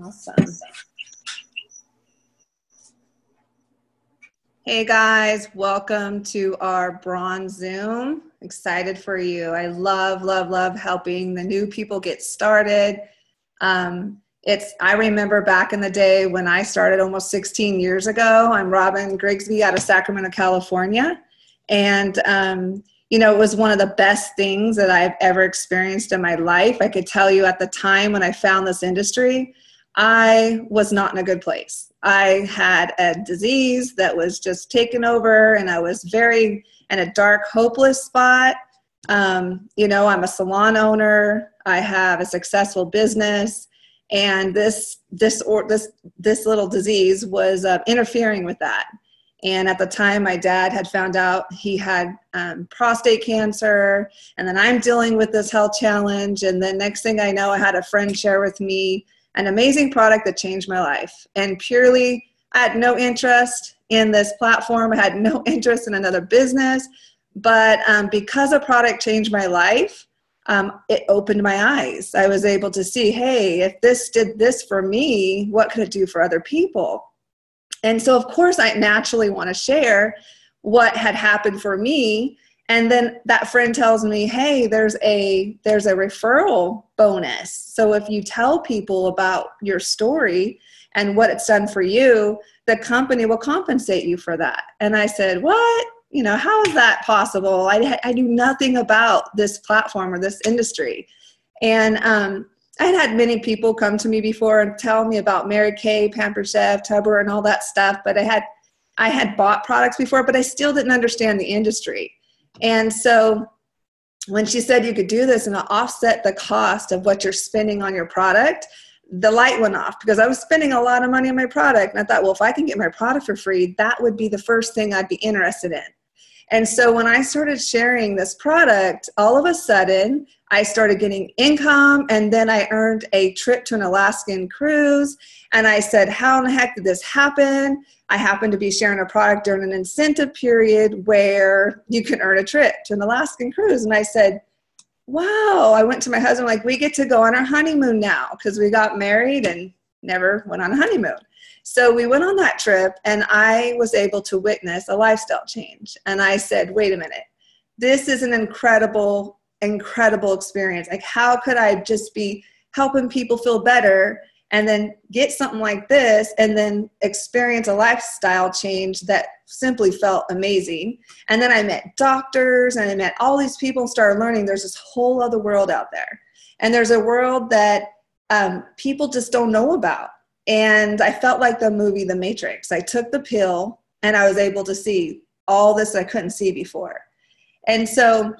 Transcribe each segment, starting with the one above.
Awesome. Hey guys, welcome to our Bronze Zoom. Excited for you. I love helping the new people get started. I remember back in the day when I started almost 16 years ago. I'm Robin Grigsby out of Sacramento, California. And, it was one of the best things that I've ever experienced in my life. I could tell you at the time when I found this industry, I was not in a good place. I had a disease that was just taken over, and I was very in a dark, hopeless spot. I'm a salon owner. I have a successful business, and this little disease was interfering with that. And at the time, my dad had found out he had prostate cancer, and then I'm dealing with this health challenge. And then next thing I know, I had a friend share with me an amazing product that changed my life. And purely, I had no interest in this platform. I had no interest in another business. But because a product changed my life, it opened my eyes. I was able to see, hey, if this did this for me, what could it do for other people? And so, of course, I naturally want to share what had happened for me. And then that friend tells me, hey, there's a referral bonus. So if you tell people about your story and what it's done for you, the company will compensate you for that. And I said, what? How is that possible? I knew nothing about this platform or this industry. And I had many people come to me before and tell me about Mary Kay, Pampered Chef, Tupperware, and all that stuff. But I had bought products before, but I still didn't understand the industry. And so when she said you could do this and offset the cost of what you're spending on your product, the light went off, because I was spending a lot of money on my product. And I thought, well, if I can get my product for free, that would be the first thing I'd be interested in. And so when I started sharing this product, all of a sudden I started getting income, and then I earned a trip to an Alaskan cruise. And I said, how in the heck did this happen? I happened to be sharing a product during an incentive period where you can earn a trip to an Alaskan cruise. And I said, wow. I went to my husband, like, we get to go on our honeymoon now, because we got married and never went on a honeymoon. So we went on that trip, and I was able to witness a lifestyle change. And I said, wait a minute, this is an incredible experience. Like, how could I just be helping people feel better and then get something like this and then experience a lifestyle change that simply felt amazing? And then I met doctors, and I met all these people and started learning there's this whole other world out there. And there's a world that people just don't know about. And I felt like the movie The Matrix. I took the pill, and I was able to see all this I couldn't see before. And so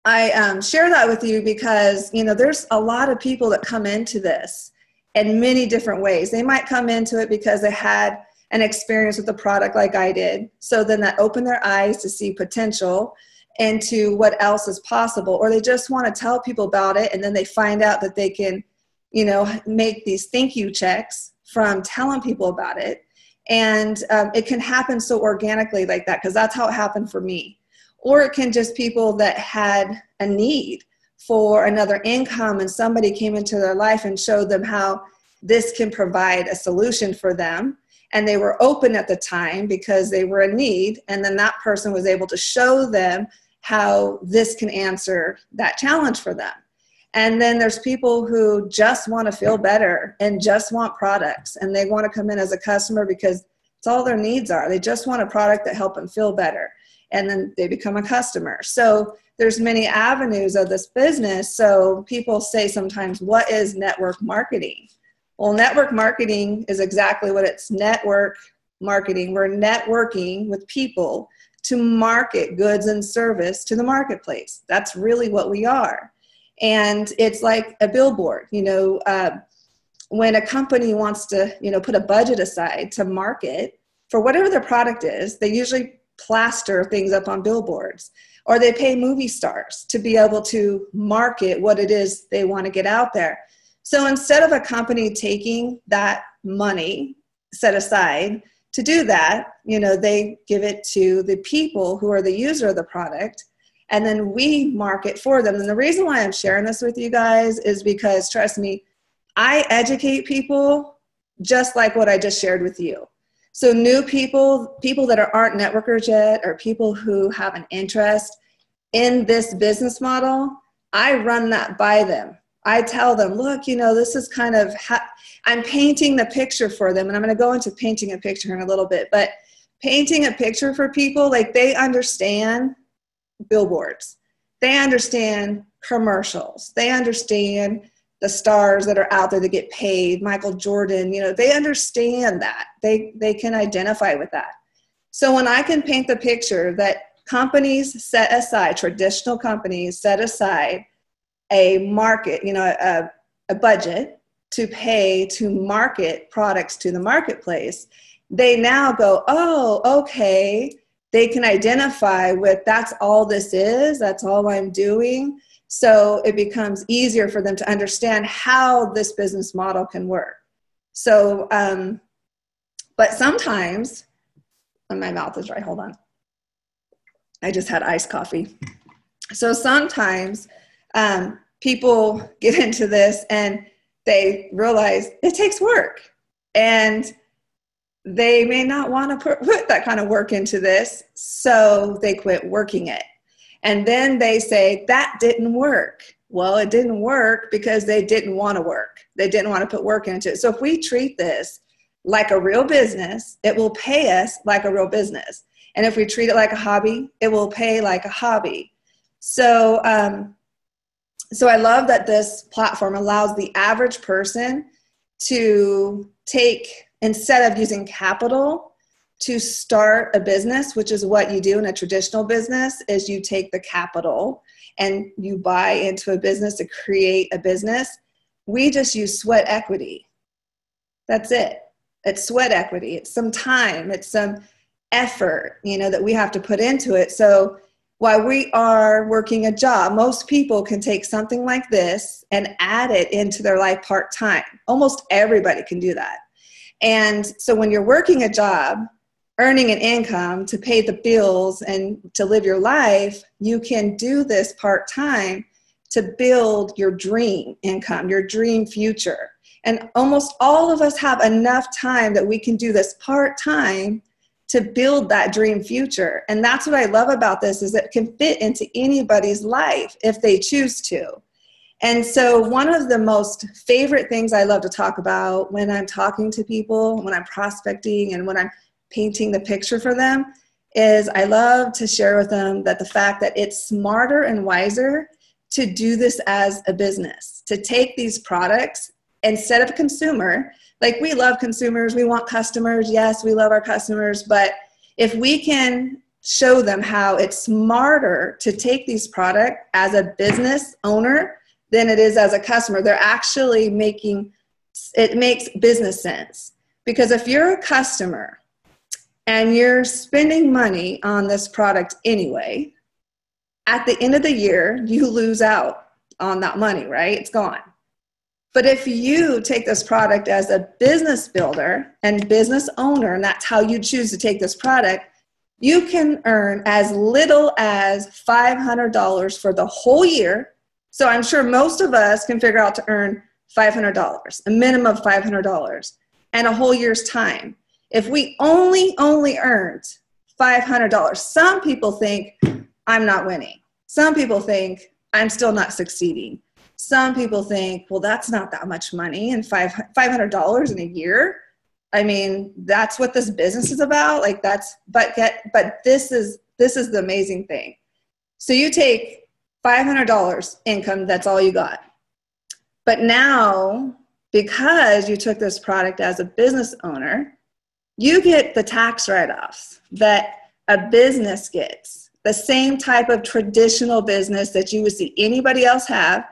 I share that with you because, there's a lot of people that come into this in many different ways. They might come into it because they had an experience with the product like I did. So then that opened their eyes to see potential into what else is possible. Or they just want to tell people about it, and then they find out that they can make these thank you checks from telling people about it. And it can happen so organically like that, because that's how it happened for me. Or it can just people that had a need for another income, and somebody came into their life and showed them how this can provide a solution for them. And they were open at the time because they were in need. And then that person was able to show them how this can answer that challenge for them. And then there's people who just want to feel better and just want products, and they want to come in as a customer because it's all their needs are. They just want a product that helps them feel better, and then they become a customer. So there's many avenues of this business. So people say sometimes, what is network marketing? Well, network marketing is exactly what it's, network marketing. We're networking with people to market goods and service to the marketplace. That's really what we are. And it's like a billboard. When a company wants to, put a budget aside to market for whatever their product is, they usually plaster things up on billboards, or they pay movie stars to be able to market what it is they want to get out there. So instead of a company taking that money set aside to do that, they give it to the people who are the user of the product, and then we market for them. And the reason why I'm sharing this with you guys is because, trust me, I educate people just like what I just shared with you. So new people, people that aren't networkers yet, or people who have an interest in this business model, I run that by them. I tell them, look, you know, this is kind of, I'm painting the picture for them. And I'm going to go into painting a picture in a little bit, but painting a picture for people, like they understand billboards. They understand commercials. They understand the stars that are out there that get paid, Michael Jordan, you know, they understand that. They can identify with that. So when I can paint the picture that companies set aside, traditional companies set aside a market, you know, a budget to pay to market products to the marketplace, they now go, oh, okay. They can identify with, that's all this is, that's all I'm doing. So it becomes easier for them to understand how this business model can work. So, but sometimes, and my mouth is dry, hold on. I just had iced coffee. So sometimes people get into this and they realize it takes work. And they may not want to put that kind of work into this, so they quit working it. And then they say, that didn't work. Well, it didn't work because they didn't want to work. They didn't want to put work into it. So if we treat this like a real business, it will pay us like a real business. And if we treat it like a hobby, it will pay like a hobby. So, so I love that this platform allows the average person to take, instead of using capital to start a business, which is what you do in a traditional business, is you take the capital and you buy into a business to create a business. We just use sweat equity. That's it. It's sweat equity. It's some time. It's some effort, you know, that we have to put into it. So while we are working a job, most people can take something like this and add it into their life part-time. Almost everybody can do that. And so when you're working a job, earning an income to pay the bills and to live your life, you can do this part-time to build your dream income, your dream future. And almost all of us have enough time that we can do this part-time to build that dream future. And that's what I love about this, is it can fit into anybody's life if they choose to. And so one of the most favorite things I love to talk about when I'm talking to people, when I'm prospecting, and when I'm painting the picture for them, is I love to share with them that the fact that it's smarter and wiser to do this as a business, to take these products instead of a consumer. Like, we love consumers, we want customers, yes, we love our customers, but if we can show them how it's smarter to take these products as a business owner than it is as a customer, they're actually it makes business sense. Because if you're a customer and you're spending money on this product anyway, at the end of the year, you lose out on that money, right? It's gone. But if you take this product as a business builder and business owner, and that's how you choose to take this product, you can earn as little as $500 for the whole year. So I'm sure most of us can figure out to earn $500, a minimum of $500, and a whole year's time. If we only earned $500, some people think I'm not winning. Some people think I'm still not succeeding. Some people think, well, that's not that much money, and $500 in a year. I mean, that's what this business is about. Like, but this is the amazing thing. So you take $500 income, that's all you got. But now, because you took this product as a business owner, you get the tax write-offs that a business gets. The same type of traditional business that you would see anybody else have,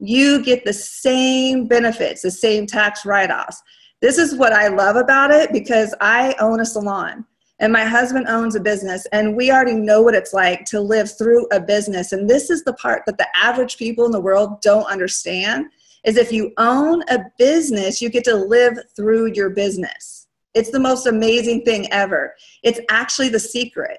you get the same benefits, the same tax write-offs. This is what I love about it, because I own a salon and my husband owns a business, and we already know what it's like to live through a business. And this is the part that the average people in the world don't understand, is if you own a business, you get to live through your business. It's the most amazing thing ever. It's actually the secret.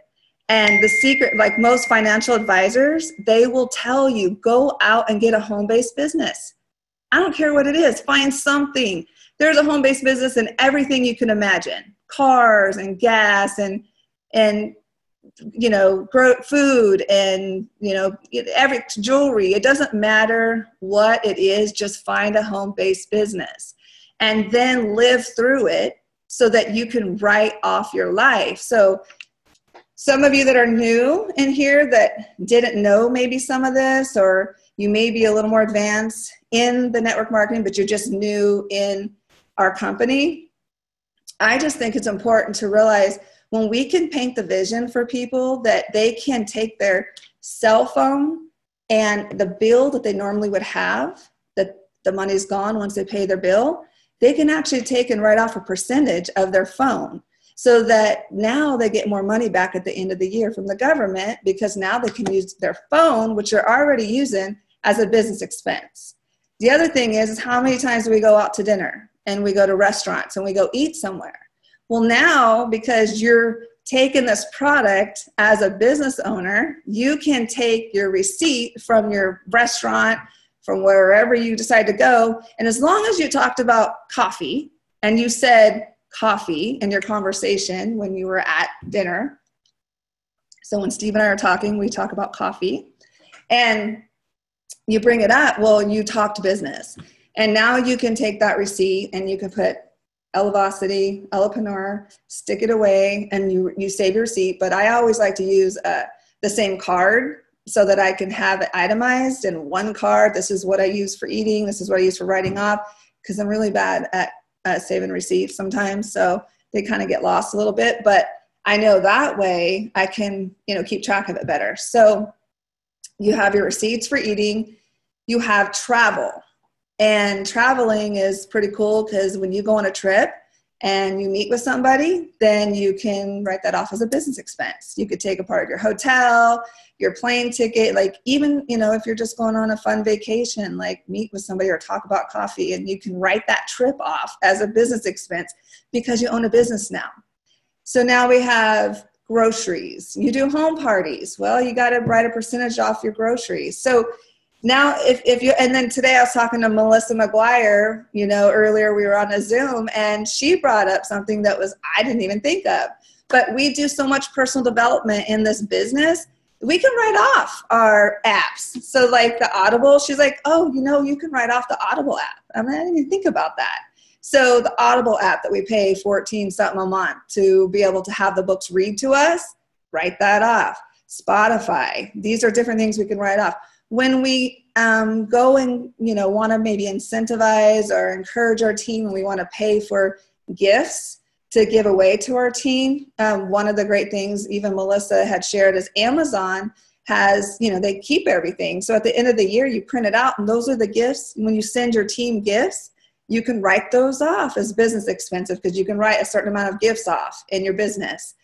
And the secret, like most financial advisors, they will tell you, go out and get a home-based business. I don't care what it is. Find something. There's a home-based business in everything you can imagine. Cars and gas and food and, every jewelry. It doesn't matter what it is. Just find a home-based business and then live through it so that you can write off your life. So some of you that are new in here that didn't know maybe some of this, or you may be a little more advanced in the network marketing, but you're just new in our company. I just think it's important to realize when we can paint the vision for people that they can take their cell phone and the bill that they normally would have, that the money's gone once they pay their bill, they can actually take and write off a percentage of their phone. So that now they get more money back at the end of the year from the government, because now they can use their phone, which you're already using, as a business expense. The other thing is how many times do we go out to dinner and we go to restaurants and we go eat somewhere? Well, now, because you're taking this product as a business owner, you can take your receipt from your restaurant, from wherever you decide to go, and as long as you talked about coffee and you said coffee in your conversation when you were at dinner. So when Steve and I are talking, we talk about coffee and you bring it up. Well, you talked business, and now you can take that receipt and you can put Elevacity, Elevapreneur, stick it away, and you save your receipt. But I always like to use the same card so that I can have it itemized in one card. This is what I use for eating. This is what I use for writing off, because I'm really bad at saving receipts sometimes, so they kind of get lost a little bit, but I know that way I can, keep track of it better. So you have your receipts for eating, you have travel, and traveling is pretty cool because when you go on a trip and you meet with somebody, then you can write that off as a business expense. You could take a part of your hotel, your plane ticket, like even, if you're just going on a fun vacation, like meet with somebody or talk about coffee, and you can write that trip off as a business expense because you own a business now. So now we have groceries. You do home parties. Well, you got to write a percentage off your groceries. So now if you, and then today I was talking to Melissa McGuire, earlier we were on a Zoom, and she brought up something that I didn't even think of, but we do so much personal development in this business. We can write off our apps. So like the Audible, she's like, oh, you can write off the Audible app. I didn't even think about that. So the Audible app that we pay $14 something a month to be able to have the books read to us, write that off. Spotify, these are different things we can write off. When we go and, want to maybe incentivize or encourage our team, and we want to pay for gifts to give away to our team, one of the great things even Melissa had shared is Amazon has, they keep everything. So at the end of the year, you print it out, and those are the gifts. When you send your team gifts, you can write those off as business expenses because you can write a certain amount of gifts off in your business.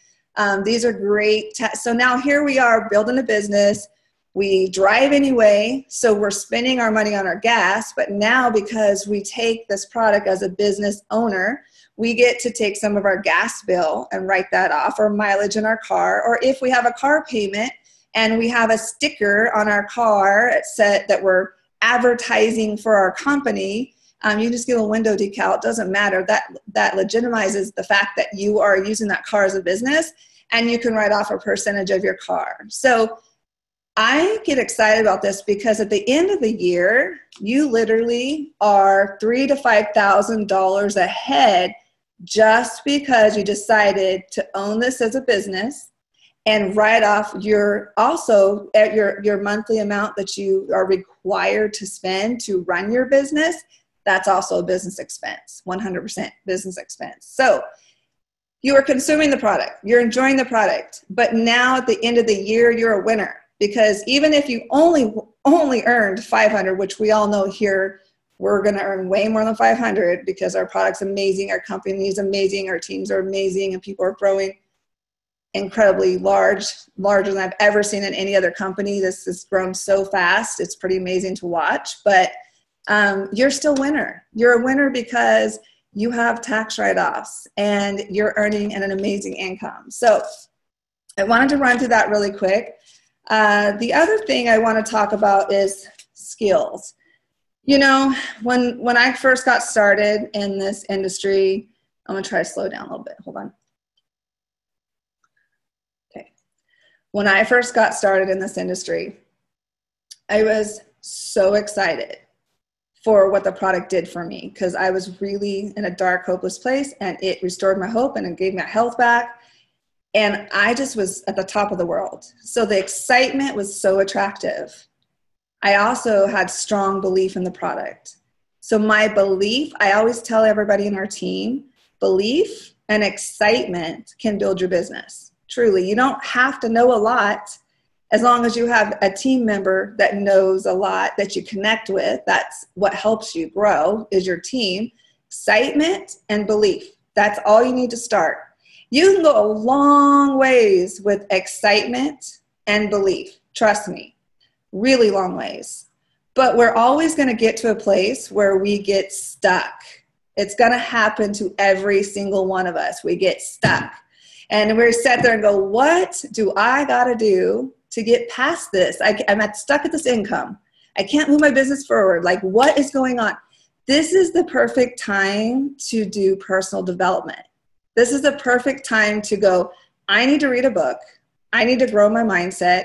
These are great. So now here we are building a business. We drive anyway, so we're spending our money on our gas, but now because we take this product as a business owner, we get to take some of our gas bill and write that off, or mileage in our car, or if we have a car payment and we have a sticker on our car set that we're advertising for our company, you just get a window decal. It doesn't matter. That legitimizes the fact that you are using that car as a business, and you can write off a percentage of your car. So I get excited about this because at the end of the year, you literally are $3,000 to $5,000 ahead just because you decided to own this as a business and write off your monthly amount that you are required to spend to run your business. That's also a business expense, 100% business expense. So you are consuming the product, you're enjoying the product, but now at the end of the year, you're a winner. Because even if you only earned 500, which we all know here, we're going to earn way more than 500 because our product's amazing, our company is amazing, our teams are amazing, and people are growing incredibly larger than I've ever seen in any other company. This has grown so fast. It's pretty amazing to watch, but you're still a winner. You're a winner because you have tax write-offs and you're earning an amazing income. So I wanted to run through that really quick. The other thing I want to talk about is skills. You know, when I first got started in this industry, I'm going to try to slow down a little bit. Hold on. Okay. When I first got started in this industry, I was so excited for what the product did for me, because I was really in a dark, hopeless place, and it restored my hope and it gave me my health back. And I just was at the top of the world. So the excitement was so attractive. I also had strong belief in the product. So my belief, I always tell everybody in our team, belief and excitement can build your business. Truly, you don't have to know a lot, as long as you have a team member that knows a lot that you connect with. That's what helps you grow, is your team. Excitement and belief. That's all you need to start. You can go a long ways with excitement and belief. Trust me. Really long ways. But we're always going to get to a place where we get stuck. It's going to happen to every single one of us. We get stuck. And we're sat there and go, what do I got to do to get past this? I'm stuck at this income. I can't move my business forward. Like, what is going on? This is the perfect time to do personal development. This is the perfect time to go, I need to read a book. I need to grow my mindset.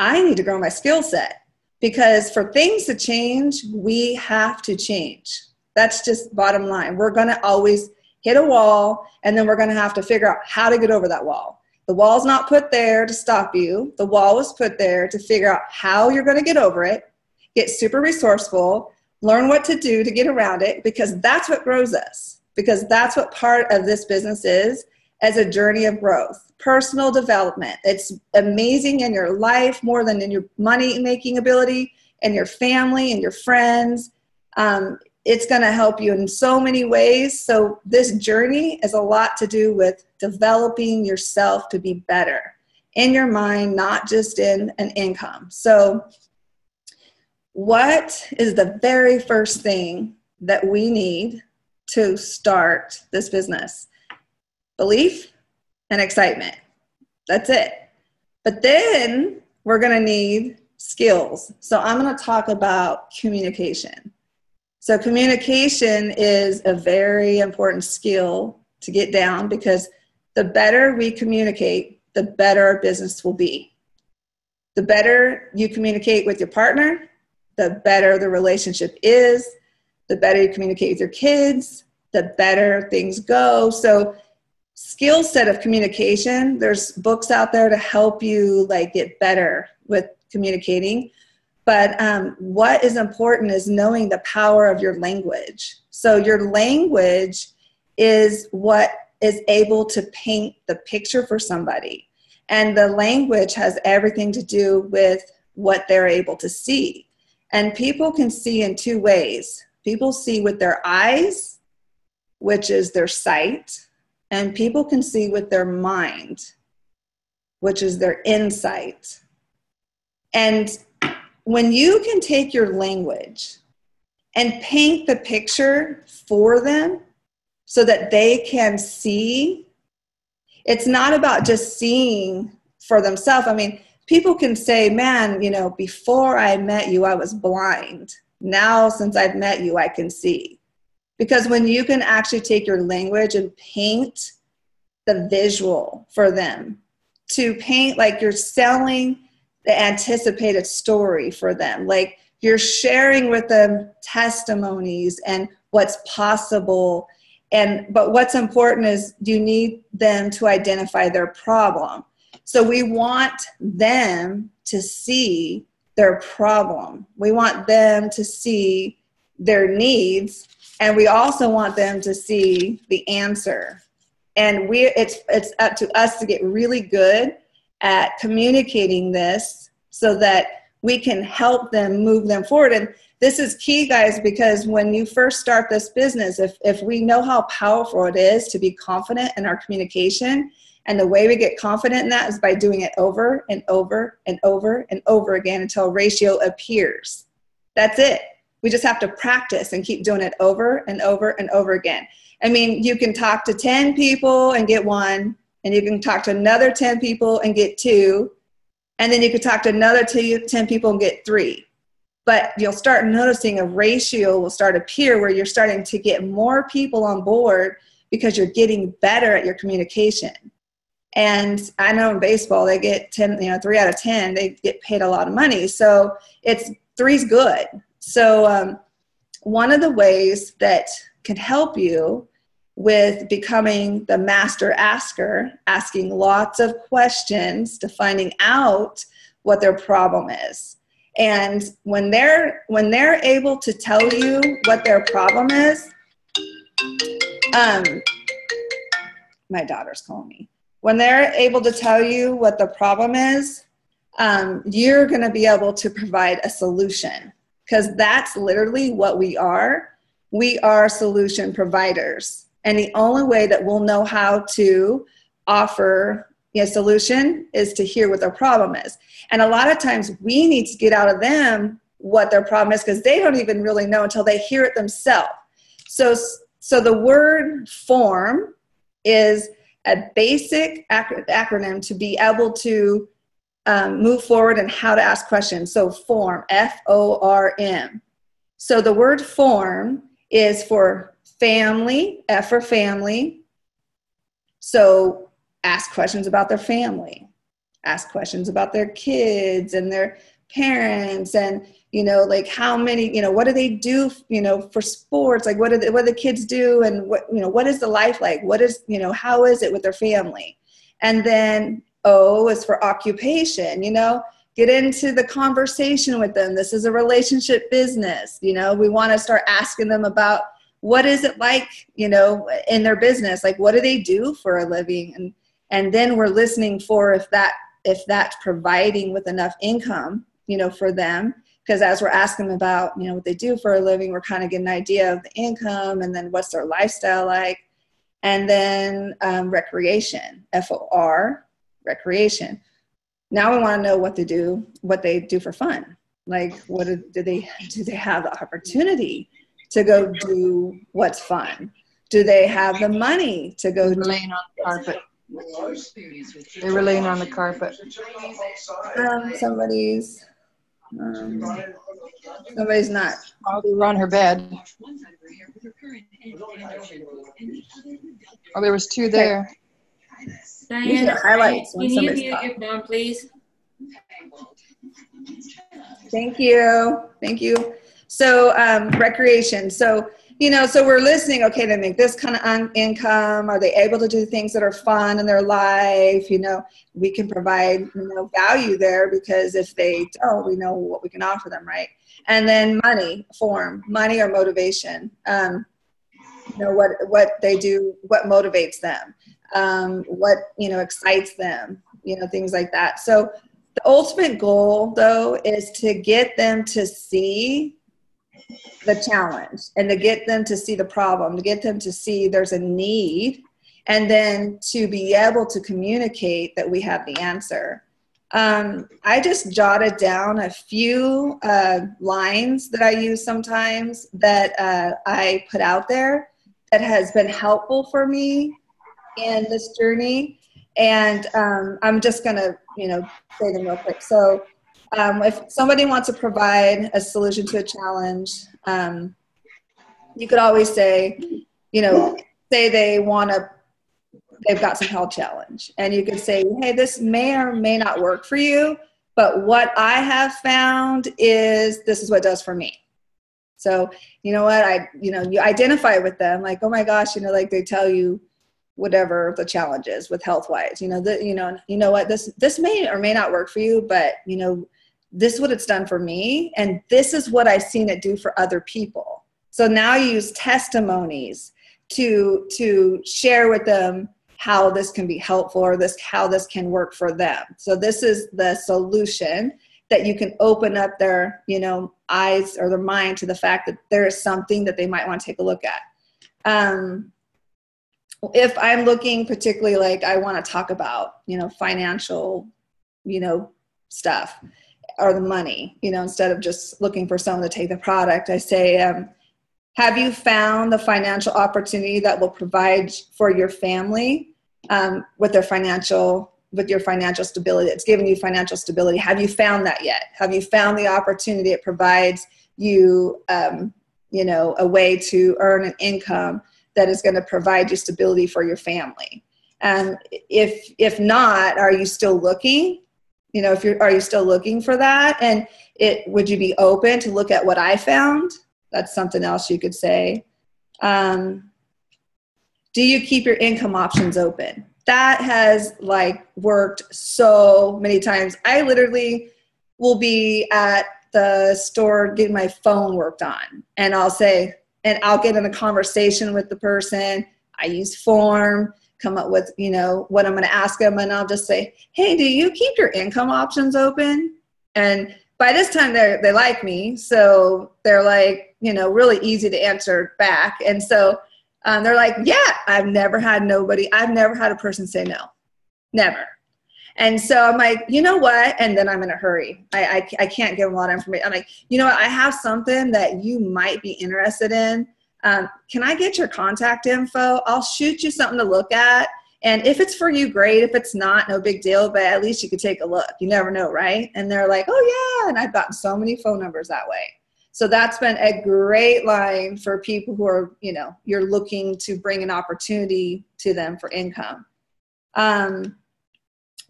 I need to grow my skill set, because for things to change, we have to change. That's just bottom line. We're going to always hit a wall, and then we're going to have to figure out how to get over that wall. The wall's not put there to stop you. The wall was put there to figure out how you're going to get over it, get super resourceful, learn what to do to get around it, because that's what grows us, because that's what part of this business is, as a journey of growth. Personal development. It's amazing in your life more than in your money making ability, and your family and your friends. It's going to help you in so many ways. So this journey is a lot to do with developing yourself to be better in your mind, not just in an income. So what is the very first thing that we need to start this business? Belief and excitement. That's it. But then we're going to need skills. So I'm going to talk about communication. So communication is a very important skill to get down, because the better we communicate, the better our business will be. The better you communicate with your partner, the better the relationship is, the better you communicate with your kids, the better things go. So skill set of communication, there's books out there to help you like get better with communicating. But what is important is knowing the power of your language. So your language is what is able to paint the picture for somebody. And the language has everything to do with what they're able to see. And people can see in two ways. People see with their eyes, which is their sight. And people can see with their mind, which is their insight. And when you can take your language and paint the picture for them so that they can see, it's not about just seeing for themselves. I mean, people can say, man, you know, before I met you, I was blind. Now, since I've met you, I can see. Because when you can actually take your language and paint the visual for them, to paint like you're selling the anticipated story for them, like you're sharing with them testimonies and what's possible. But what's important is you need them to identify their problem. So we want them to see their problem. We want them to see their needs. And we also want them to see the answer. And it's up to us to get really good at communicating this so that we can help them move them forward. And this is key, guys, because when you first start this business, if we know how powerful it is to be confident in our communication, and the way we get confident in that is by doing it over and over and over and over again until ratio appears. That's it. We just have to practice and keep doing it over and over and over again. I mean, you can talk to 10 people and get 1, and you can talk to another 10 people and get 2, and then you can talk to another 10 people and get 3. but you'll start noticing a ratio will start appear where you're starting to get more people on board because you're getting better at your communication. And I know in baseball, they get 10, 3 out of 10, they get paid a lot of money. So it's 3's good. So one of the ways that can help you with becoming the master asker, asking lots of questions to finding out what their problem is. And when they're able to tell you what their problem is, my daughter's calling me. When they're able to tell you what the problem is, you're going to be able to provide a solution, because that's literally what we are. We are solution providers. And the only way that we'll know how to offer a solution is to hear what their problem is. And a lot of times we need to get out of them what their problem is, because they don't even really know until they hear it themselves. So the word form is a basic acronym to be able to move forward and how to ask questions. So form, F-O-R-M. So the word form is for family, F for family. So ask questions about their family. Ask questions about their kids and their parents, and like how many, what do they do, for sports? Like what do the kids do, and what is the life like? What is, how is it with their family? And then O is for occupation. Get into the conversation with them. This is a relationship business. We want to start asking them about what is it like, in their business, like what do they do for a living, and then we're listening for if that's providing with enough income, for them. Because as we're asking them about, what they do for a living, we're kind of getting an idea of the income, and then what's their lifestyle like. And then recreation, F-O-R, recreation. Now we want to know what they do for fun. Like, do they have the opportunity to go do what's fun? Do they have the money to go do? Laying on the carpet. They were laying on the carpet. Somebody's not. Oh, they were on her bed. Oh, there was 2 there. Diana, highlights when can you somebody's mute your phone, please? Thank you. So recreation. So so we're listening. Okay, they make this kind of income. Are they able to do things that are fun in their life? We can provide value there, because if they don't, we know what we can offer them, right? And then money, form, money or motivation. What they do, what motivates them, what excites them, things like that. So the ultimate goal, though, is to get them to see the challenge, and to get them to see the problem, to get them to see there's a need, and then to be able to communicate that we have the answer. I just jotted down a few lines that I use sometimes that I put out there that has been helpful for me in this journey. And I'm just going to, say them real quick. So if somebody wants to provide a solution to a challenge, you could always say, say they've got some health challenge, and you could say, hey, this may or may not work for you, but what I have found is this is what does for me. So, you identify with them, like, oh my gosh, like they tell you whatever the challenge is with health-wise, what, this may or may not work for you, but, this is what it's done for me, and this is what I've seen it do for other people. So now you use testimonies to share with them how this can be helpful, or how this can work for them. So this is the solution that you can open up their, eyes or their mind to the fact that there is something that they might want to take a look at. If I'm looking particularly, like I want to talk about, financial, stuff, or the money, instead of just looking for someone to take the product, I say, have you found the financial opportunity that will provide for your family with their financial with your financial stability, it's giving you financial stability. Have you found that yet? Have you found the opportunity it provides you, a way to earn an income that is going to provide you stability for your family? And if not, are you still looking? Are you still looking for that? And would you be open to look at what I found? That's something else you could say. Do you keep your income options open? That has worked so many times. I literally will be at the store getting my phone worked on, and I'll get in a conversation with the person. I use form, come up with, what I'm going to ask them. And I'll just say, hey, do you keep your income options open? And by this time they like me. So they're really easy to answer back. And so they're like, yeah, I've never had a person say no, never. And so I'm like, you know what? And then I'm in a hurry. I can't give them a lot of information. I'm like, you know what? I have something that you might be interested in. Can I get your contact info? I'll shoot you something to look at. And if it's for you, great. If it's not, no big deal, but at least you could take a look. You never know, right? And they're like, oh yeah. And I've gotten so many phone numbers that way. So that's been a great line for people who are, you're looking to bring an opportunity to them for income.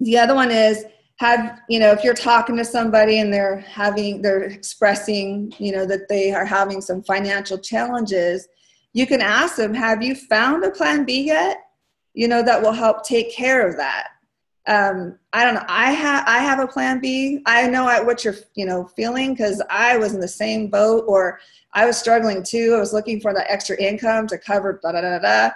The other one is if you're talking to somebody and they're expressing, that they are having some financial challenges, you can ask them, have you found a plan B yet? That will help take care of that. I don't know. I have a plan B. I know what you're, feeling, because I was in the same boat, or I was struggling too. I was looking for that extra income to cover da da da da.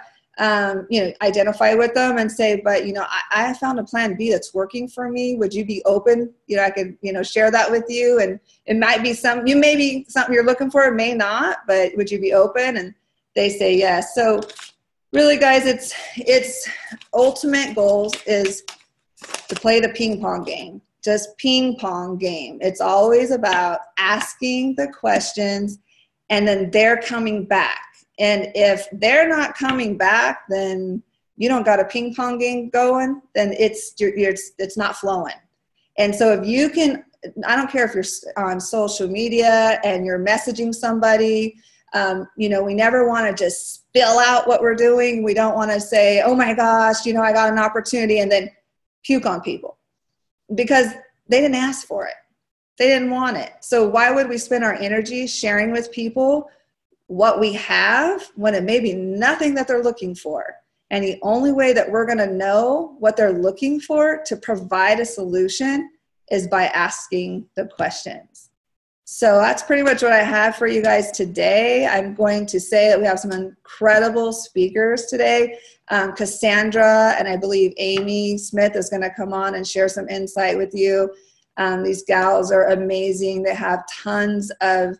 Identify with them and say, but, I have found a plan B that's working for me. Would you be open? I could, share that with you. And it might be something you're looking for, it may not, but would you be open? And they say yes. So really, guys, it's ultimate goals is to play the ping pong game, just ping pong game. It's always about asking the questions and then they're coming back. And if they're not coming back, then you don't got a ping pong game going, then it's not flowing. And so if you can, I don't care if you're on social media and you're messaging somebody, we never want to just spill out what we're doing. We don't want to say, oh my gosh, I got an opportunity, and then puke on people because they didn't ask for it. They didn't want it. So why would we spend our energy sharing with people what we have when it may be nothing that they're looking for? And the only way that we're going to know what they're looking for to provide a solution is by asking the questions. So that's pretty much what I have for you guys today. I'm going to say that we have some incredible speakers today. Cassandra and I believe Amy Smith is going to come on and share some insight with you. These gals are amazing. They have tons of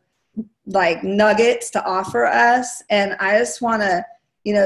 nuggets to offer us. And I just want to,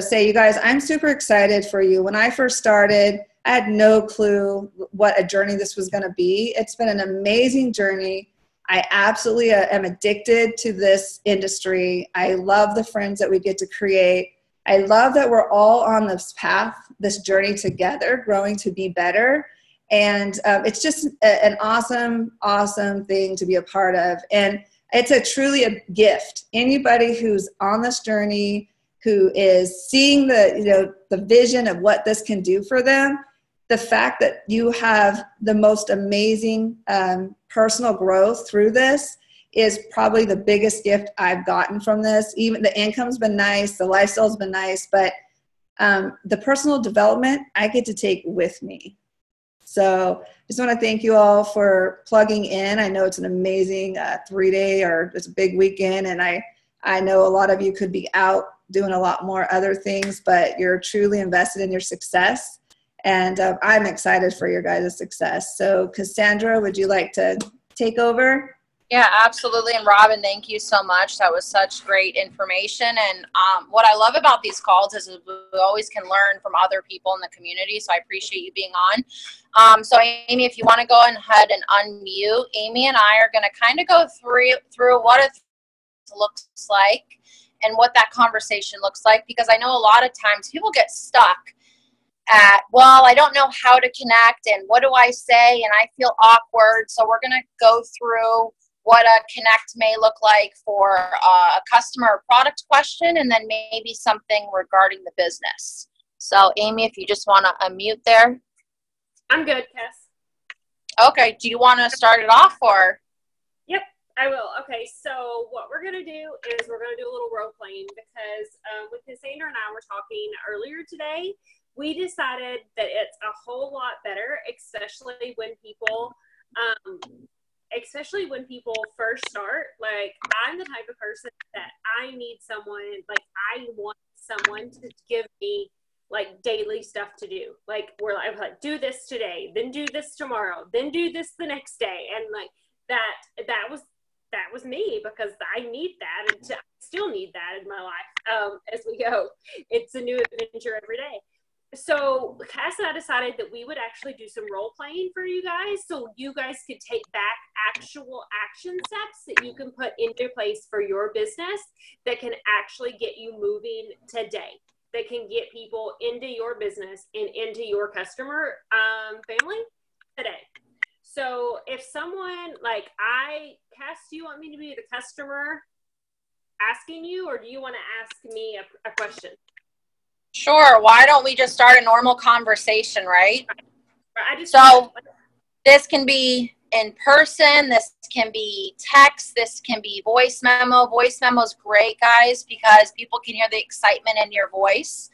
say, you guys, I'm super excited for you. When I first started, I had no clue what a journey this was going to be. It's been an amazing journey. I absolutely am addicted to this industry. I love the friends that we get to create. I love that we're all on this path, this journey together, growing to be better. And it's just an awesome, awesome thing to be a part of. And it's truly a gift. Anybody who's on this journey, who is seeing the vision of what this can do for them, the fact that you have the most amazing personal growth through this is probably the biggest gift I've gotten from this. Even the income's been nice, the lifestyle's been nice, but the personal development I get to take with me. So just want to thank you all for plugging in. I know it's an amazing 3-day, or it's a big weekend, and I know a lot of you could be out doing a lot more other things, but you're truly invested in your success. And I'm excited for your guys' success. So Cassandra, would you like to take over? Yeah, absolutely. And Robin, thank you so much. That was such great information. And what I love about these calls is we always can learn from other people in the community. So I appreciate you being on. So Amy, if you want to go ahead and unmute, Amy and I are going to kind of go through what it looks like and what that conversation looks like, because I know a lot of times people get stuck at, well, I don't know how to connect and what do I say and I feel awkward. So we're going to go through what a connect may look like for a customer or product question, and then maybe something regarding the business. So Amy, if you just want to unmute there. I'm good, Cass. Okay, do you want to start it off or? Yep, I will. Okay, so what we're going to do is we're going to do a little role playing because with Cassandra and I were talking earlier today. We decided that it's a whole lot better, especially when people first start. Like, I'm the type of person that I need someone, like, I want someone to give me like daily stuff to do. Like, I'm like, do this today, then do this tomorrow, then do this the next day. And like that was me, because I need that, and I still need that in my life as we go. It's a new adventure every day. So Cass and I decided that we would actually do some role playing for you guys, so you guys could take back actual action steps that you can put into place for your business that can actually get you moving today, that can get people into your business and into your customer family today. So if someone, like, Cass, do you want me to be the customer asking you, or do you want to ask me a question? Sure. Why don't we just start a normal conversation, right? So this can be in person, this can be text, this can be voice memo. Voice memo is great, guys, because people can hear the excitement in your voice.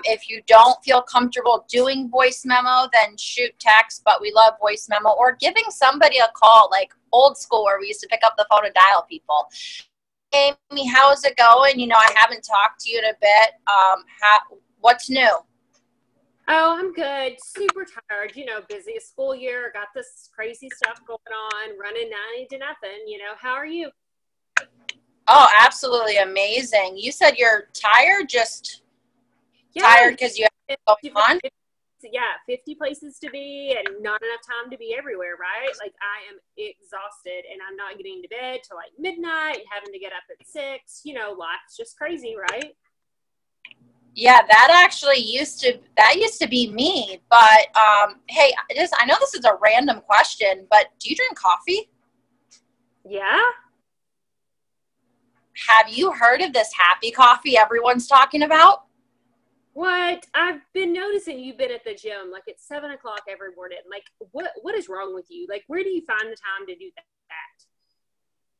If you don't feel comfortable doing voice memo, then shoot text, but we love voice memo, or giving somebody a call, like old school where we used to pick up the phone and dial people. Amy, how's it going? You know, I haven't talked to you in a bit. What's new? Oh, I'm good. Super tired. You know, busy school year. Got this crazy stuff going on, running 90 to nothing. You know, how are you? Oh, absolutely amazing. You said you're tired, tired because you have going on? Yeah, 50 places to be and not enough time to be everywhere, right? Like, I am exhausted and I'm not getting to bed till like midnight and having to get up at 6. You know, life's just crazy, right? Yeah, that actually used to be me. But hey, I know this is a random question, but do you drink coffee? Yeah. Have you heard of this happy coffee everyone's talking about? What? I've been noticing you've been at the gym like at 7 o'clock every morning. Like, what is wrong with you? Like, where do you find the time to do that?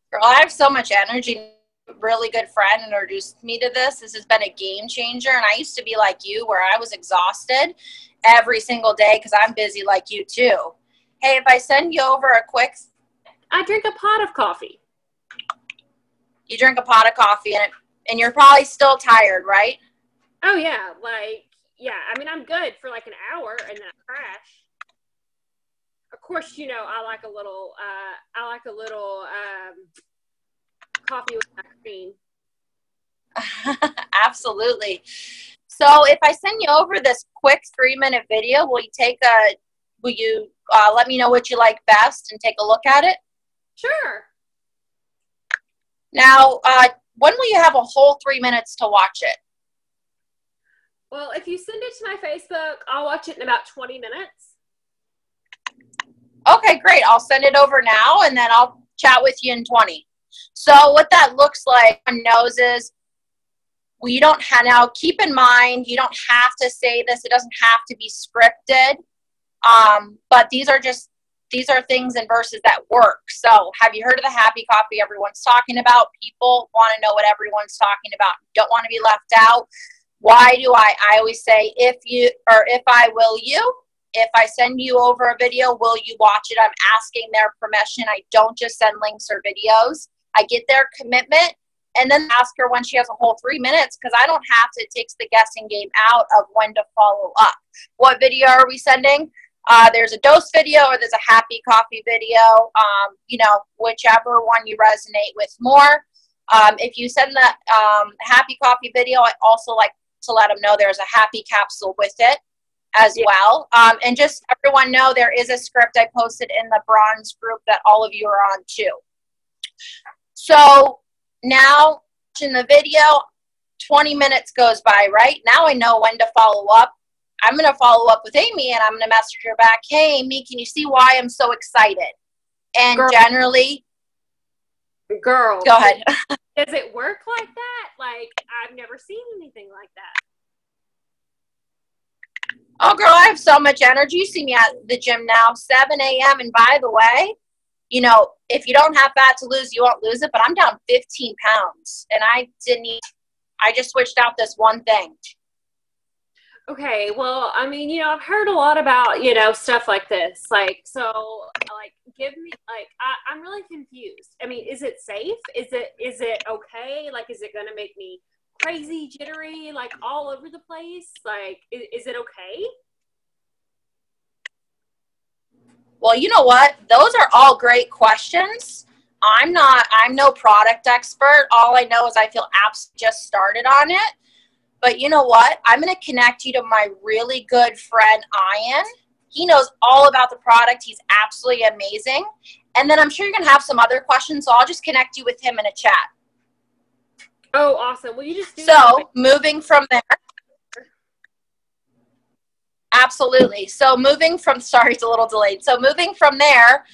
Girl, I have so much energy. A really good friend introduced me to this. This has been a game changer. And I used to be like you, where I was exhausted every single day because I'm busy like you too. Hey, if I send you over a quick... I drink a pot of coffee. You drink a pot of coffee and you're probably still tired, right? Oh, yeah. Like, yeah. I mean, I'm good for like an hour and then I crash. Of course, you know, I like a little coffee with my cream. Absolutely. So if I send you over this quick 3-minute video, will you let me know what you like best and take a look at it? Sure. Now, when will you have a whole 3 minutes to watch it? Well, if you send it to my Facebook, I'll watch it in about 20 minutes. Okay, great. I'll send it over now, and then I'll chat with you in 20. So what that looks like on noses, now keep in mind, you don't have to say this. It doesn't have to be scripted. But these are things and verses that work. So have you heard of the happy coffee everyone's talking about? People want to know what everyone's talking about. Don't want to be left out. Why do I always say if I will you? If I send you over a video, will you watch it? I'm asking their permission. I don't just send links or videos. I get their commitment and then ask her when she has a whole 3 minutes, because I don't have to. It takes the guessing game out of when to follow up. What video are we sending? There's a dose video or there's a happy coffee video, whichever one you resonate with more. If you send the happy coffee video, I also like to let them know there's a happy capsule with it as well. And just everyone know there is a script I posted in the bronze group that all of you are on too. So now watching the video, 20 minutes goes by, right? Now I know when to follow up. I'm going to follow up with Amy and I'm going to message her back, hey, Amy, can you see why I'm so excited? And generally, girl, go ahead. Does it work like that? Like, I've never seen anything like that. Oh, girl, I have so much energy. You see me at the gym now, 7 a.m. And by the way, you know, if you don't have fat to lose, you won't lose it. But I'm down 15 pounds. And I just switched out this one thing. Okay, well, I mean, you know, I've heard a lot about, you know, stuff like this. Like, so, like, give me, like, I'm really confused. I mean, is it safe? Is it okay? Like, is it going to make me crazy, jittery, like, all over the place? Like, is it okay? Well, you know what? Those are all great questions. I'm no product expert. All I know is I feel apps just started on it. But you know what? I'm going to connect you to my really good friend, Ian. He knows all about the product. He's absolutely amazing. And then I'm sure you're going to have some other questions, so I'll just connect you with him in a chat. Oh, awesome. Will you just do So moving from there. Absolutely. So moving from, sorry, it's a little delayed. So moving from there,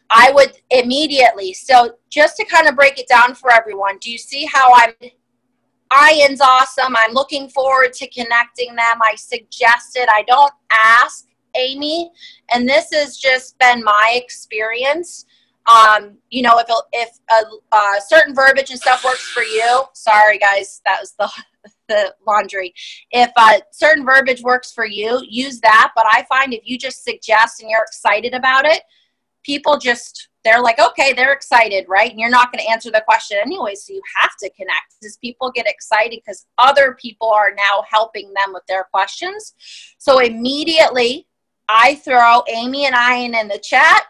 I would immediately, so just to kind of break it down for everyone, do you see how Ian's awesome. I'm looking forward to connecting them. I suggested, I don't ask Amy, and this has just been my experience. You know, if a certain verbiage and stuff works for you, sorry guys, that was the laundry. If certain verbiage works for you, use that. But I find if you just suggest and you're excited about it, people just, they're like, okay, they're excited, right? And you're not going to answer the question anyway, so you have to connect. Because people get excited because other people are now helping them with their questions. So immediately, I throw Amy and Ian in the chat.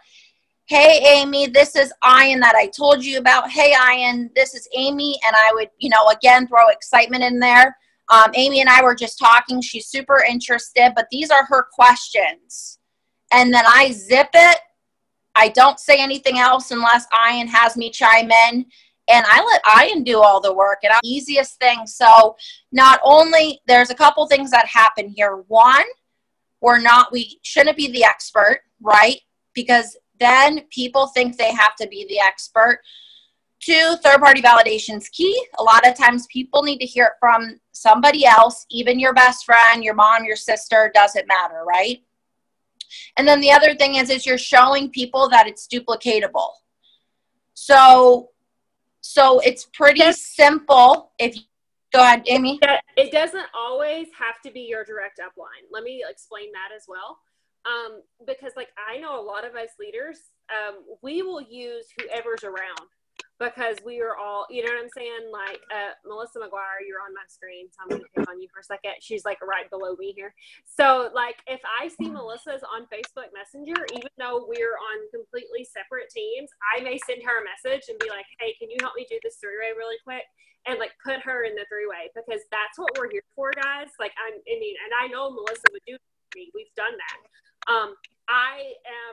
Hey, Amy, this is Ian that I told you about. Hey, Ian, this is Amy. And I would, you know, again, throw excitement in there. Amy and I were just talking. She's super interested, but these are her questions. And then I zip it. I don't say anything else unless Ian has me chime in, and I let Ian do all the work, and easiest thing. So not only, there's a couple things that happen here. One, we shouldn't be the expert, right? Because then people think they have to be the expert. Two, third-party validation is key. A lot of times people need to hear it from somebody else, even your best friend, your mom, your sister, doesn't matter, right? And then the other thing is you're showing people that it's duplicatable. So it's pretty simple. Go ahead, Amy. It doesn't always have to be your direct upline. Let me explain that as well. Because like I know a lot of us leaders, we will use whoever's around. Because we are all, you know what I'm saying? Like, Melissa McGuire, you're on my screen, so I'm going to pick on you for a second. She's like right below me here. So like, if I see Melissa's on Facebook Messenger, even though we're on completely separate teams, I may send her a message and be like, hey, can you help me do this three-way really quick? And like put her in the three-way, because that's what we're here for, guys. Like, and I know Melissa would do it for me. We've done that. I am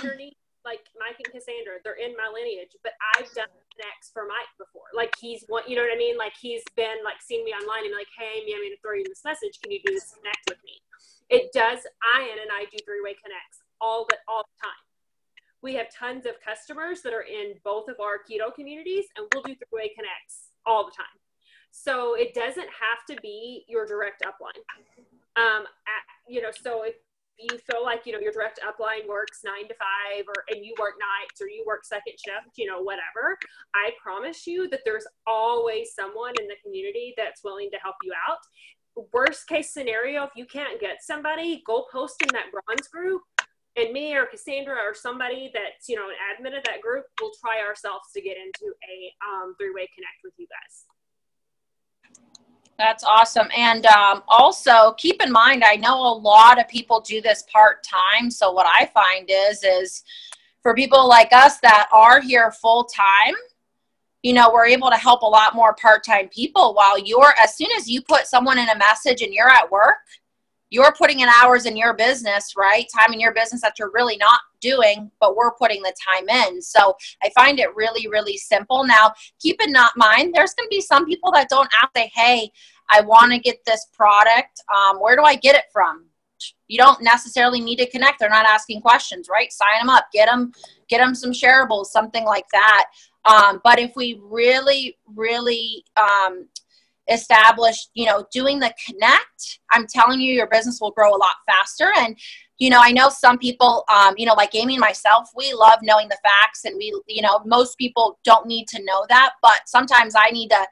underneath, like Mike and Cassandra, they're in my lineage, but I've done connects for Mike before. Like he's one, you know what I mean? Like he's been like seeing me online and like, hey, I'm going to throw you this message. Can you do this connect with me? It does. Ian and I do three-way connects all the time. We have tons of customers that are in both of our keto communities, and we'll do three-way connects all the time. So it doesn't have to be your direct upline. You know, so if you feel like, you know, your direct upline works 9 to 5 and you work nights or you work second shift, you know, whatever, I promise you that there's always someone in the community that's willing to help you out. Worst case scenario, if you can't get somebody, go post in that bronze group, and me or Cassandra or somebody that's, you know, an admin of that group will try ourselves to get into a three-way connect with you guys. That's awesome. And also keep in mind, I know a lot of people do this part-time. So what I find is for people like us that are here full-time, you know, we're able to help a lot more part-time people while as soon as you put someone in a message and you're at work, you're putting in hours in your business, right? Time in your business that you're really not doing, but we're putting the time in. So I find it really, really simple. Now, keep in mind, there's going to be some people that don't say, hey, I want to get this product. Where do I get it from? You don't necessarily need to connect. They're not asking questions, right? Sign them up, get them some shareables, something like that. But if we really, really establish, doing the connect, I'm telling you, your business will grow a lot faster. And, I know some people, like Amy and myself, we love knowing the facts, and most people don't need to know that, but sometimes I need to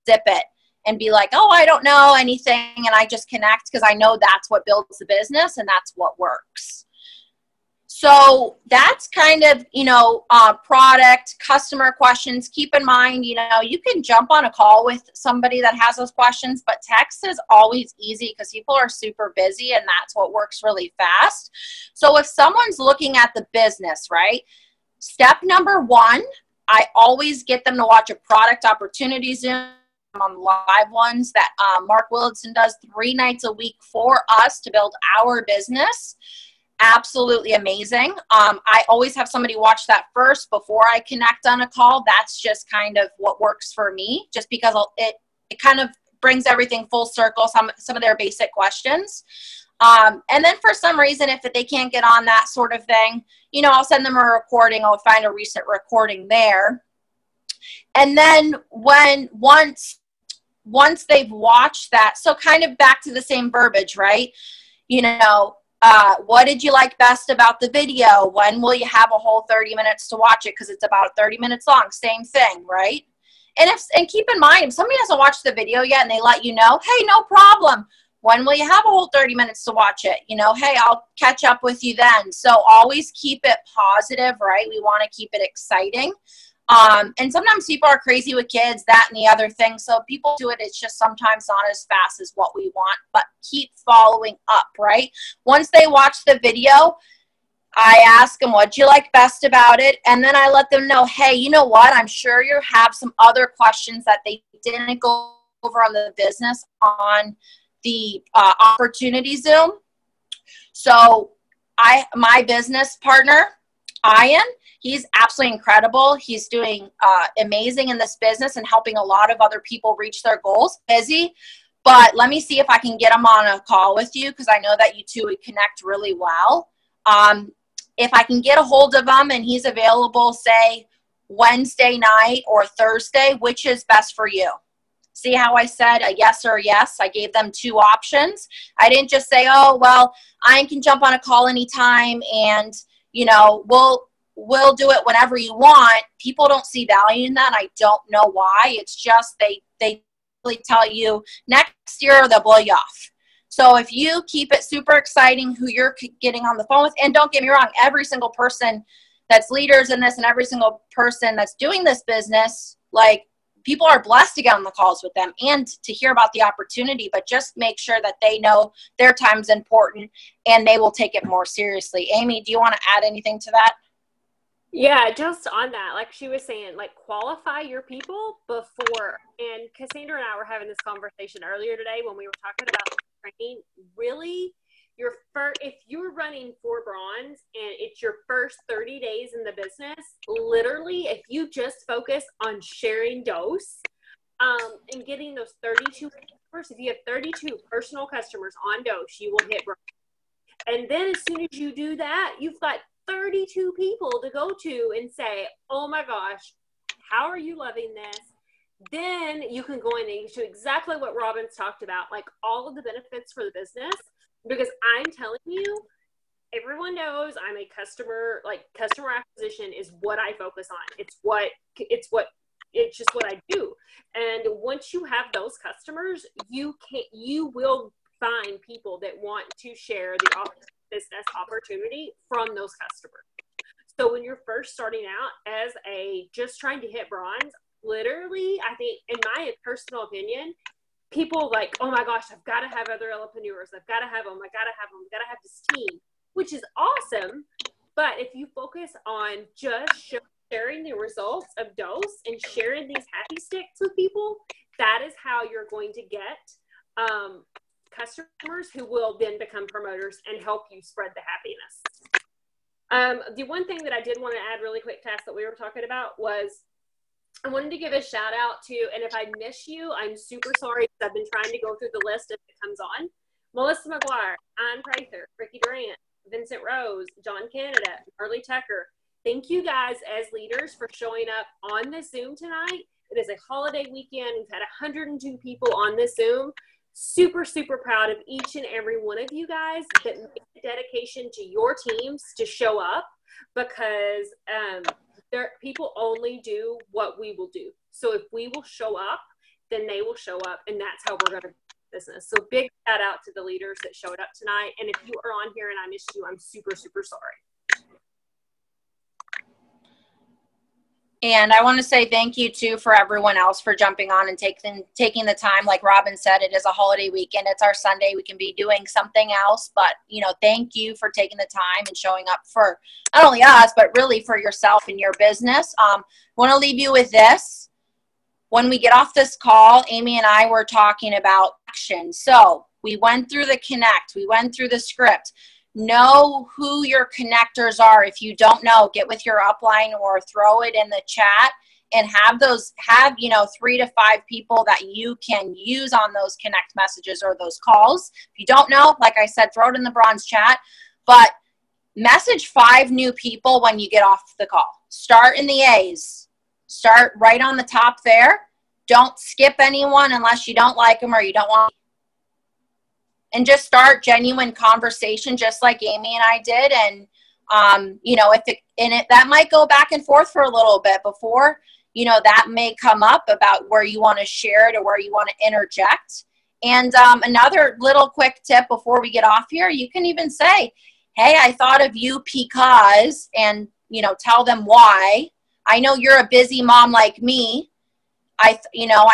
zip it and be like, oh, I don't know anything. And I just connect because I know that's what builds the business and that's what works. So that's kind of, product, customer questions. Keep in mind, you can jump on a call with somebody that has those questions, but text is always easy because people are super busy and that's what works really fast. So if someone's looking at the business, right, step number one, I always get them to watch a product opportunity Zoom on the live ones that Mark Willitson does 3 nights a week for us to build our business. Absolutely amazing. I always have somebody watch that first before I connect on a call. That's just kind of what works for me, just because it kind of brings everything full circle, some of their basic questions. And then for some reason, if they can't get on that sort of thing, I'll send them a recording. I'll find a recent recording there. And then once they've watched that, so kind of back to the same verbiage, right? What did you like best about the video? When will you have a whole 30 minutes to watch it? Because it's about 30 minutes long. Same thing, right? And keep in mind, if somebody hasn't watched the video yet and they let you know, hey, no problem. When will you have a whole 30 minutes to watch it? Hey, I'll catch up with you then. So always keep it positive, right? We want to keep it exciting. And sometimes people are crazy with kids, that and the other thing. So people do it. It's just sometimes not as fast as what we want, but keep following up, right? Once they watch the video, I ask them, what'd you like best about it? And then I let them know, hey, you know what? I'm sure you have some other questions that they didn't go over on the business on the opportunity Zoom. So my business partner, Ian, he's absolutely incredible. He's doing amazing in this business and helping a lot of other people reach their goals. Busy, but let me see if I can get him on a call with you because I know that you two would connect really well. If I can get a hold of him and he's available, say, Wednesday night or Thursday, which is best for you? See how I said a yes or a yes? I gave them 2 options. I didn't just say, oh, well, I can jump on a call anytime and we'll do it whenever you want. People don't see value in that. I don't know why. It's just they really tell you next year they'll blow you off. So if you keep it super exciting who you're getting on the phone with, and don't get me wrong, every single person that's leaders in this and every single person that's doing this business, like, people are blessed to get on the calls with them and to hear about the opportunity, but just make sure that they know their time's important and they will take it more seriously. Amy, do you want to add anything to that? Yeah, just on that, like she was saying, like, qualify your people before. And Cassandra and I were having this conversation earlier today when we were talking about training. Really, if you're running for bronze and it's your first 30 days in the business, literally, if you just focus on sharing dose and getting those 32 customers, if you have 32 personal customers on dose, you will hit bronze. And then as soon as you do that, you've got 32 people to go to and say, oh my gosh, how are you loving this? Then you can go in and do exactly what Robin's talked about, like all of the benefits for the business. Because I'm telling you, everyone knows I'm a customer acquisition is what I focus on. It's just what I do. And once you have those customers, you will find people that want to share the business opportunity from those customers. So when you're first starting out as just trying to hit bronze, literally, I think, in my personal opinion, people like, oh my gosh, I've got to have other entrepreneurs. I've got to have them. I've got to have this team, which is awesome. But if you focus on just sharing the results of dose and sharing these happy sticks with people, that is how you're going to get customers who will then become promoters and help you spread the happiness. The one thing that I did want to add really quick, Tass, that we were talking about was I wanted to give a shout out to, and if I miss you, I'm super sorry because I've been trying to go through the list as it comes on. Melissa McGuire, Ann Prather, Ricky Durant, Vincent Rose, John Canada, Marley Tucker. Thank you guys as leaders for showing up on this Zoom tonight. It is a holiday weekend. We've had 102 people on this Zoom. Super, super proud of each and every one of you guys that make the dedication to your teams to show up, because people only do what we will do. So if we will show up, then they will show up, and that's how we're going to business. So big shout out to the leaders that showed up tonight. And if you are on here and I missed you, I'm super, super sorry. And I want to say thank you too for everyone else for jumping on and taking the time. Like Robin said, it is a holiday weekend. It's our Sunday. We can be doing something else, but thank you for taking the time and showing up for not only us, but really for yourself and your business. Want to leave you with this. When we get off this call, Amy and I were talking about action. So we went through the connect. We went through the script. Know who your connectors are. If you don't know, get with your upline or throw it in the chat and have 3 to 5 people that you can use on those connect messages or those calls. If you don't know, like I said, throw it in the bronze chat, but message 5 new people when you get off the call. Start in the A's. Start right on the top there. Don't skip anyone unless you don't like them or you don't want. And just start genuine conversation, just like Amy and I did. And, that might go back and forth for a little bit before, that may come up about where you want to share it or where you want to interject. And another little quick tip before we get off here, you can even say, hey, I thought of you because, and, tell them why. I know you're a busy mom like me. I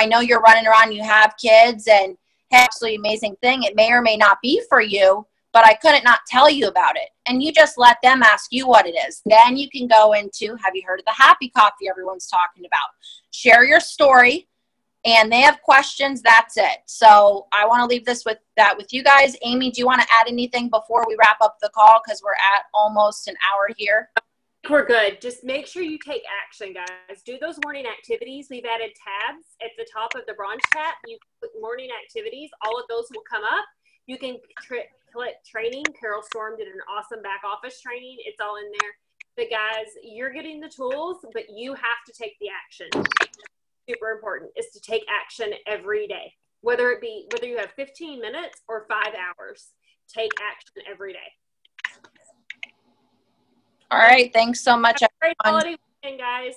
know you're running around, you have kids, and absolutely amazing thing. It may or may not be for you, but I couldn't not tell you about it. And you just let them ask you what it is. Then you can go into, have you heard of the happy coffee everyone's talking about? Share your story, and they have questions. That's it. So I want to leave this with you guys. Amy, do you want to add anything before we wrap up the call? Because we're at almost an hour here. We're good. Just make sure you take action, guys. Do those morning activities. We've added tabs at the top of the bronze chat. You click morning activities. All of those will come up. You can click training. Carol Storm did an awesome back office training. It's all in there. But guys, you're getting the tools, but you have to take the action. Super important is to take action every day. Whether you have 15 minutes or 5 hours, take action every day. All right. Thanks so much. Have a great holiday weekend, guys.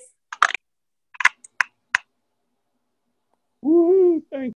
Woo, thank you.